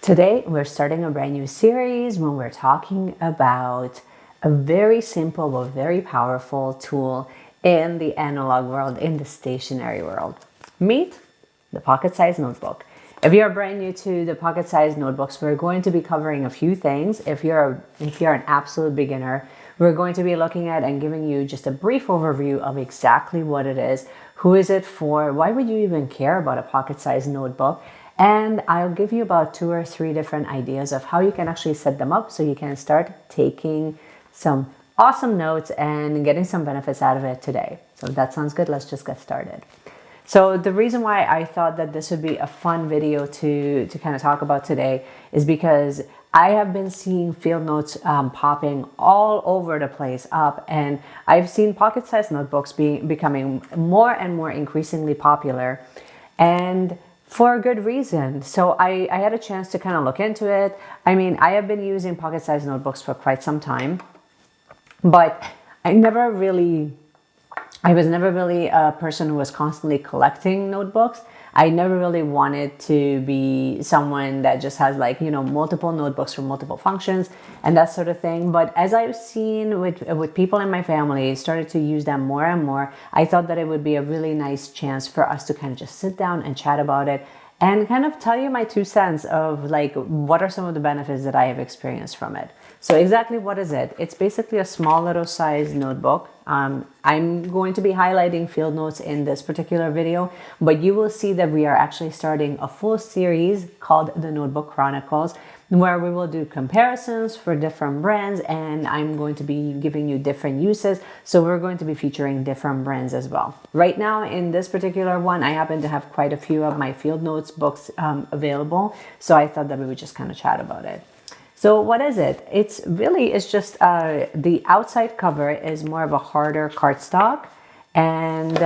Today, we're starting a brand new series when we're talking about a very simple but very powerful tool in the analog world, in the stationary world. Meet the pocket-sized notebook. If you're brand new to the pocket-sized notebooks, we're going to be covering a few things. If you're an absolute beginner, we're going to be looking at and giving you just a brief overview of exactly what it is, who is it for, why would you even care about a pocket-sized notebook, and I'll give you about 2 or 3 different ideas of how you can actually set them up so you can start taking some awesome notes and getting some benefits out of it today. So if that sounds good, let's just get started. So the reason why I thought that this would be a fun video to kind of talk about today is because I have been seeing field notes popping all over the place up, and I've seen pocket-sized notebooks becoming more and more increasingly popular, and for a good reason. So I had a chance to kind of look into it. I mean, I have been using pocket-sized notebooks for quite some time, but I was never really a person who was constantly collecting notebooks. I never really wanted to be someone that just has multiple notebooks for multiple functions and that sort of thing. But as I've seen with people in my family started to use them more and more, I thought that it would be a really nice chance for us to kind of just sit down and chat about it and kind of tell you my 2 cents of what are some of the benefits that I have experienced from it. So exactly what is it? It's basically a small little size notebook. I'm going to be highlighting field notes in this particular video, but you will see that we are actually starting a full series called the Notebook Chronicles, where we will do comparisons for different brands, and I'm going to be giving you different uses. So we're going to be featuring different brands as well. Right now in this particular one, I happen to have quite a few of my field notes books available. So I thought that we would just kind of chat about it. So what is it? It's just the outside cover is more of a harder cardstock, and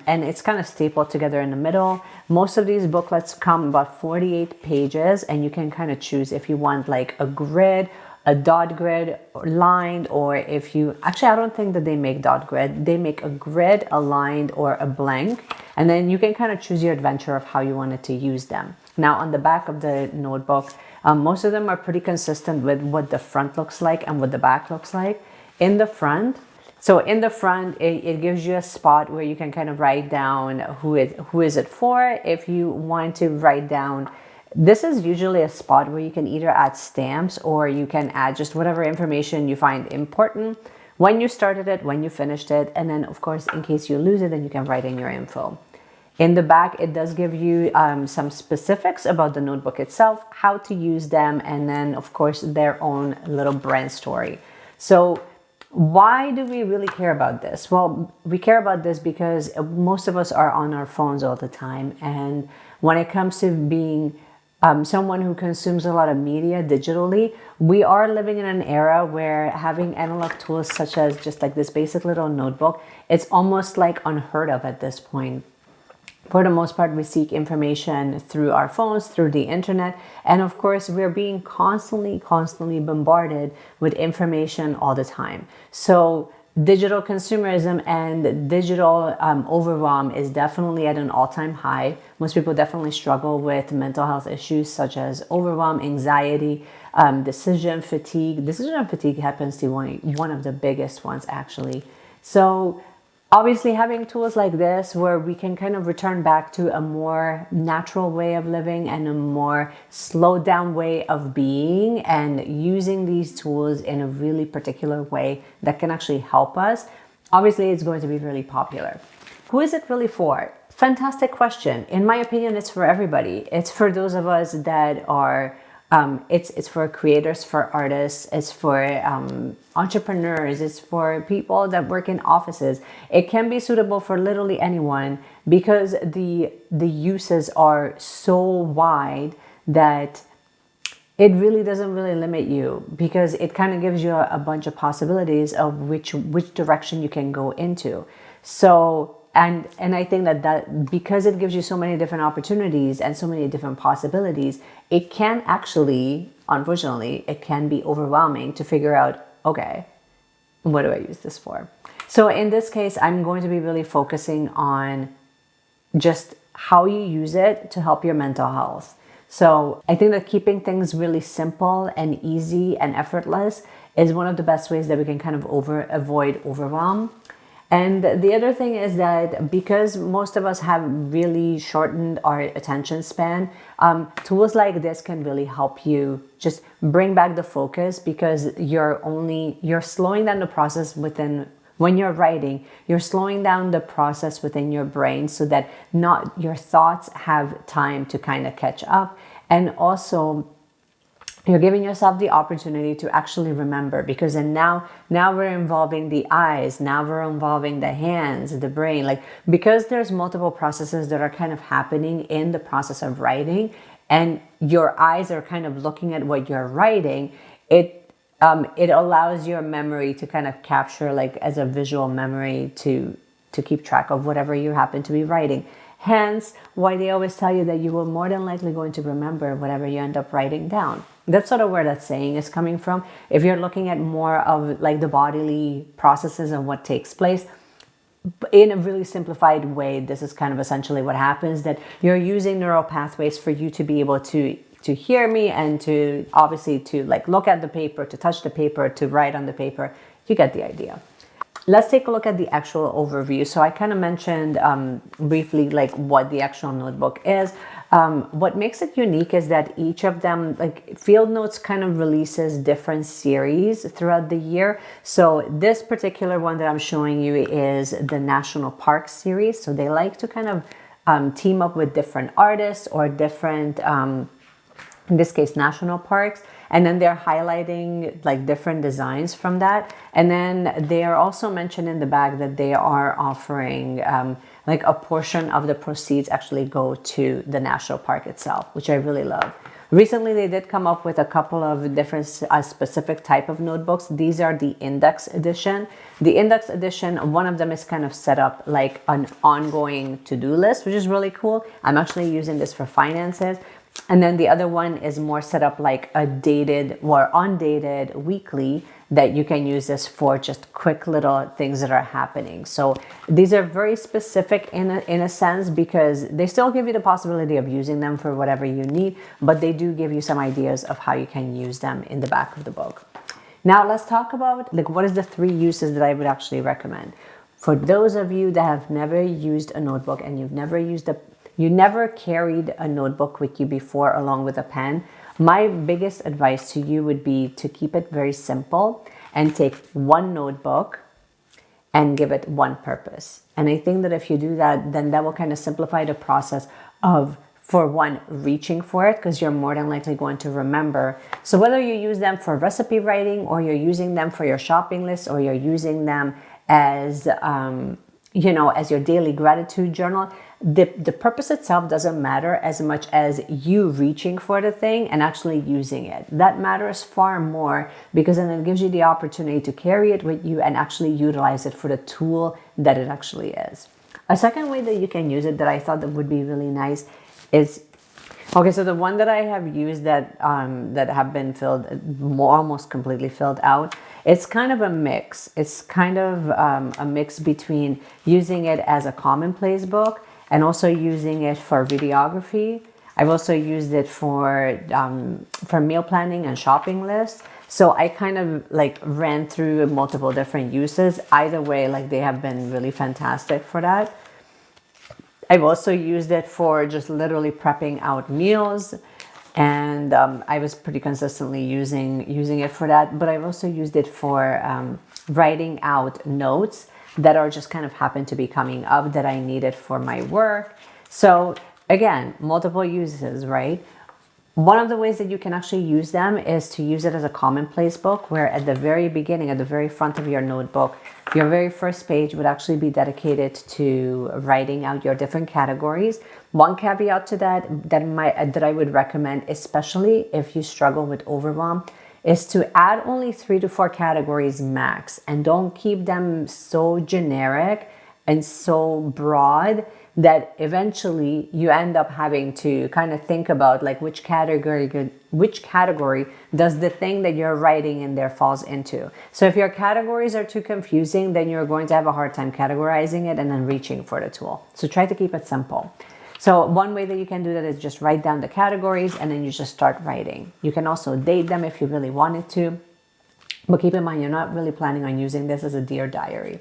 it's kind of stapled together in the middle. Most of these booklets come about 48 pages, and you can kind of choose if you want like a grid, a dot grid, or lined, or if you actually, I don't think that they make dot grid. They make a grid, a lined, or a blank, and then you can kind of choose your adventure of how you wanted to use them. Now on the back of the notebook, most of them are pretty consistent with what the front looks like and what the back looks like. In the front, it gives you a spot where you can kind of write down who is it for. If you want to write down, this is usually a spot where you can either add stamps or you can add just whatever information you find important, when you started it, when you finished it, and then of course in case you lose it, then you can write in your info. In the back, it does give you some specifics about the notebook itself, how to use them, and then, of course, their own little brand story. So why do we really care about this? Well, we care about this because most of us are on our phones all the time. And when it comes to being someone who consumes a lot of media digitally, we are living in an era where having analog tools such as just like this basic little notebook, it's almost like unheard of at this point. For the most part, we seek information through our phones, through the internet, and of course, we're being constantly bombarded with information all the time. So digital consumerism and digital overwhelm is definitely at an all-time high. Most people definitely struggle with mental health issues such as overwhelm, anxiety, decision fatigue. Decision fatigue happens to be one of the biggest ones, actually. So obviously, having tools like this where we can kind of return back to a more natural way of living and a more slowed down way of being, and using these tools in a really particular way that can actually help us, obviously it's going to be really popular. Who is it really for? Fantastic question. In my opinion, it's for everybody. It's for those of us that are it's for creators, for artists, it's for entrepreneurs, it's for people that work in offices. It can be suitable for literally anyone because the uses are so wide that it really doesn't really limit you, because it kind of gives you a bunch of possibilities of which direction you can go into. So and I think that because it gives you so many different opportunities and so many different possibilities, it can actually, unfortunately, it can be overwhelming to figure out, okay, what do I use this for? So in this case, I'm going to be really focusing on just how you use it to help your mental health. So I think that keeping things really simple and easy and effortless is one of the best ways that we can kind of avoid overwhelm. And the other thing is that because most of us have really shortened our attention span, tools like this can really help you just bring back the focus, because you're slowing down the process within, when you're writing, you're slowing down the process within your brain so that not your thoughts have time to kind of catch up. And also, you're giving yourself the opportunity to actually remember, because then now we're involving the eyes, now we're involving the hands, the brain, like, because there's multiple processes that are kind of happening in the process of writing, and your eyes are kind of looking at what you're writing. It allows your memory to kind of capture, like, as a visual memory, to keep track of whatever you happen to be writing. Hence why they always tell you that you will more than likely going to remember whatever you end up writing down. That's sort of where that saying is coming from. If you're looking at more of like the bodily processes and what takes place, in a really simplified way, this is kind of essentially what happens, that you're using neural pathways for you to be able to hear me, and to obviously to like look at the paper, to touch the paper, to write on the paper. You get the idea. Let's take a look at the actual overview. So I kind of mentioned briefly like what the actual notebook is. What makes it unique is that each of them, like Field Notes, kind of releases different series throughout the year. So this particular one that I'm showing you is the National Park series. So they like to kind of team up with different artists or different, in this case, national parks. And then they're highlighting like different designs from that. And then they are also mentioned in the back that they are offering like a portion of the proceeds actually go to the national park itself, which I really love. Recently, they did come up with a couple of different specific type of notebooks. These are the index edition. The index edition, one of them is kind of set up like an ongoing to-do list, which is really cool. I'm actually using this for finances. And then the other one is more set up like a dated or undated weekly, that you can use this for just quick little things that are happening. So these are very specific in a sense, because they still give you the possibility of using them for whatever you need, but they do give you some ideas of how you can use them in the back of the book. Now let's talk about like what is the 3 uses that I would actually recommend. For those of you that have never used a notebook and you never carried a notebook with you before along with a pen, my biggest advice to you would be to keep it very simple and take one notebook and give it one purpose. And I think that if you do that, then that will kind of simplify the process of, for one, reaching for it, because you're more than likely going to remember. So whether you use them for recipe writing, or you're using them for your shopping list, or you're using them as, as your daily gratitude journal, the purpose itself doesn't matter as much as you reaching for the thing and actually using it. That matters far more, because then it gives you the opportunity to carry it with you and actually utilize it for the tool that it actually is. A second way that you can use it that I thought that would be really nice is, okay, so the one that I have used that have been filled, almost completely filled out, it's kind of a mix. It's kind of a mix between using it as a commonplace book and also using it for videography. I've also used it for meal planning and shopping lists. So I kind of like ran through multiple different uses. Either way, like they have been really fantastic for that. I've also used it for just literally prepping out meals, and I was pretty consistently using it for that. But I've also used it for writing out notes that are just kind of happen to be coming up that I needed for my work. So again, multiple uses, right? One of the ways that you can actually use them is to use it as a commonplace book, where at the very beginning, at the very front of your notebook, your very first page would actually be dedicated to writing out your different categories. One caveat to that I would recommend, especially if you struggle with overwhelm, is to add only 3 to 4 categories max, and don't keep them so generic and so broad that eventually you end up having to kind of think about like which category does the thing that you're writing in there falls into. So if your categories are too confusing, then you're going to have a hard time categorizing it and then reaching for the tool. So try to keep it simple. So one way that you can do that is just write down the categories and then you just start writing. You can also date them if you really wanted to, but keep in mind you're not really planning on using this as a Dear Diary.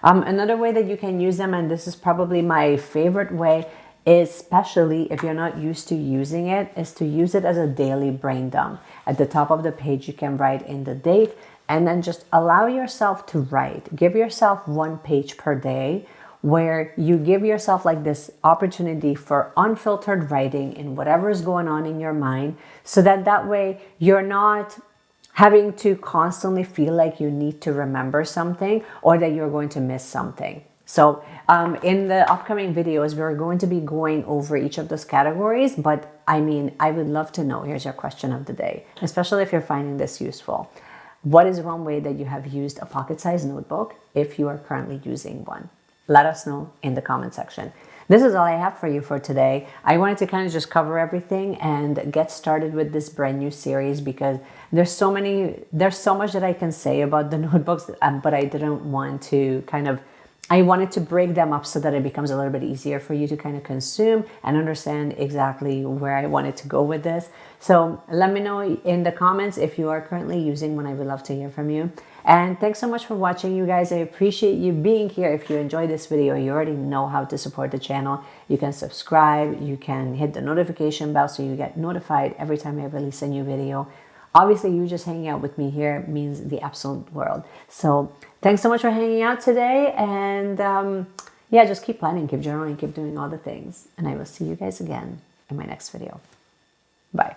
Another way that you can use them, and this is probably my favorite way, especially if you're not used to using it, is to use it as a daily brain dump. At the top of the page, you can write in the date and then just allow yourself to write. Give yourself 1 page per day where you give yourself like this opportunity for unfiltered writing in whatever is going on in your mind, so that way you're not having to constantly feel like you need to remember something or that you're going to miss something. So in the upcoming videos, we're going to be going over each of those categories, but I mean, I would love to know, here's your question of the day, especially if you're finding this useful. What is one way that you have used a pocket-sized notebook if you are currently using one? Let us know in the comment section. This is all I have for you for today. I wanted to kind of just cover everything and get started with this brand new series because there's so much that I can say about the notebooks, but I didn't want to I wanted to break them up so that it becomes a little bit easier for you to kind of consume and understand exactly where I wanted to go with this. So let me know in the comments if you are currently using one. I would love to hear from you. And thanks so much for watching, you guys. I appreciate you being here. If you enjoyed this video, you already know how to support the channel. You can subscribe, you can hit the notification bell so you get notified every time I release a new video. Obviously, you just hanging out with me here means the absolute world. So thanks so much for hanging out today. And yeah, just keep planning, keep journaling, keep doing all the things. And I will see you guys again in my next video. Bye.